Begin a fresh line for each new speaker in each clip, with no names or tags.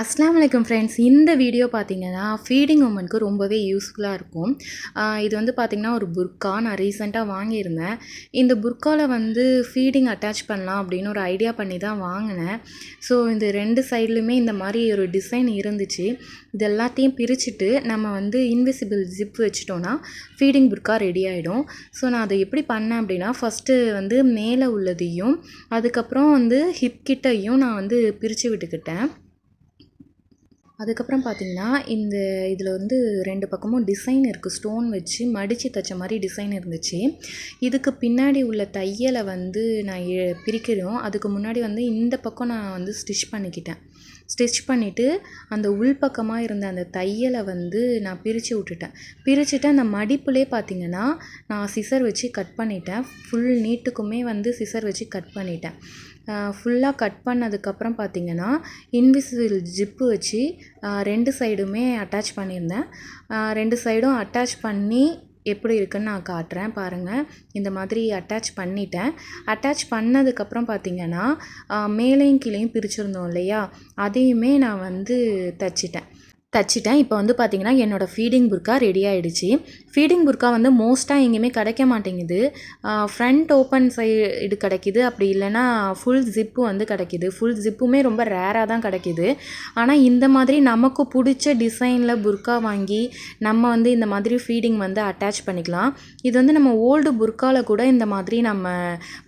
அஸ்ஸலாமு அலைக்கும் ஃப்ரெண்ட்ஸ். இந்த வீடியோ பார்த்தீங்கன்னா ஃபீடிங் உமனுக்கு ரொம்பவே யூஸ்ஃபுல்லாக இருக்கும். இது வந்து பார்த்திங்கன்னா ஒரு புர்கா நான் ரீசெண்டாக வாங்கியிருந்தேன். இந்த புர்காவில் வந்து ஃபீடிங் அட்டாச் பண்ணலாம் அப்படின்னு ஒரு ஐடியா பண்ணி தான் வாங்கினேன். ஸோ இந்த 2 சைட்லையுமே இந்த மாதிரி ஒரு டிசைன் இருந்துச்சு. இது எல்லாத்தையும் பிரிச்சுட்டு நம்ம வந்து இன்விசிபிள் ஜிப் வச்சுட்டோன்னா ஃபீடிங் புர்கா ரெடி ஆகிடும். ஸோ நான் அதை எப்படி பண்ணேன் அப்படின்னா, ஃபஸ்ட்டு வந்து மேலே உள்ளதையும் அதுக்கப்புறம் வந்து ஹிப் கிட்டையும் நான் வந்து பிரித்து விட்டுக்கிட்டேன். அதுக்கப்புறம் பார்த்திங்கன்னா இதில் வந்து 2 பக்கமும் டிசைன் இருக்குது. ஸ்டோன் வச்சு மடித்து தைச்ச மாதிரி டிசைன் இருந்துச்சு. இதுக்கு பின்னாடி உள்ள தையலை வந்து நான் பிரிக்கிறோம். அதுக்கு முன்னாடி வந்து இந்த பக்கம் நான் வந்து ஸ்டிச் பண்ணிவிட்டு அந்த உள்பக்கமாக இருந்த அந்த தையலை வந்து நான் பிரிச்சுட்டு அந்த மடிப்புலே பார்த்திங்கன்னா நான் சிசர் வச்சு கட் பண்ணிட்டேன். ஃபுல் நீட்டுக்குமே வந்து சிசர் வச்சு கட் பண்ணிட்டேன். ஃபுல்லாக கட் பண்ணதுக்கப்புறம் பார்த்திங்கன்னா இன்விசிபிள் ஜிப்பு வச்சு 2 சைடுமே அட்டாச் பண்ணியிருந்தேன். 2 சைடும் அட்டாச் பண்ணி எப்படி இருக்குன்னு நான் காட்டுறேன் பாருங்கள். இந்த மாதிரி அட்டாச் பண்ணிட்டேன். அட்டாச் பண்ணதுக்கப்புறம் பார்த்திங்கன்னா மேலேயும் கீழேயும் பிரிச்சுருந்தோம் இல்லையா, அதையுமே நான் வந்து தச்சிட்டேன். இப்போ வந்து பார்த்திங்கன்னா என்னோடய ஃபீடிங் புர்கா ரெடி ஆகிடுச்சு. ஃபீடிங் புர்கா வந்து மோஸ்ட்டாக எங்கேயுமே கிடைக்க மாட்டேங்குது. ஃப்ரண்ட் ஓப்பன் சைடு கிடைக்கிது, அப்படி இல்லைனா ஃபுல் ஜிப்பு வந்து கிடைக்கிது. ஃபுல் ஜிப்புமே ரொம்ப ரேராக தான் கிடைக்கிது. ஆனால் இந்த மாதிரி நமக்கு பிடிச்ச டிசைனில் புர்கா வாங்கி நம்ம வந்து இந்த மாதிரி ஃபீடிங் வந்து அட்டாச் பண்ணிக்கலாம். இது வந்து நம்ம ஓல்டு புர்காவில் கூட இந்த மாதிரி நம்ம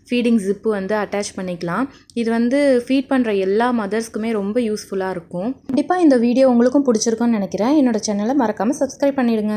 ஃபீடிங் ஜிப்பு வந்து அட்டாச் பண்ணிக்கலாம். இது வந்து ஃபீட் பண்ணுற எல்லா மதர்ஸ்க்குமே ரொம்ப யூஸ்ஃபுல்லாக இருக்கும். கண்டிப்பாக இந்த வீடியோ உங்களுக்கும் பிடிச்சிருக்குன்னு நினைக்கிறேன். என்னோடய சேனலை மறக்காமல் சப்ஸ்கிரைப் பண்ணிவிடுங்க.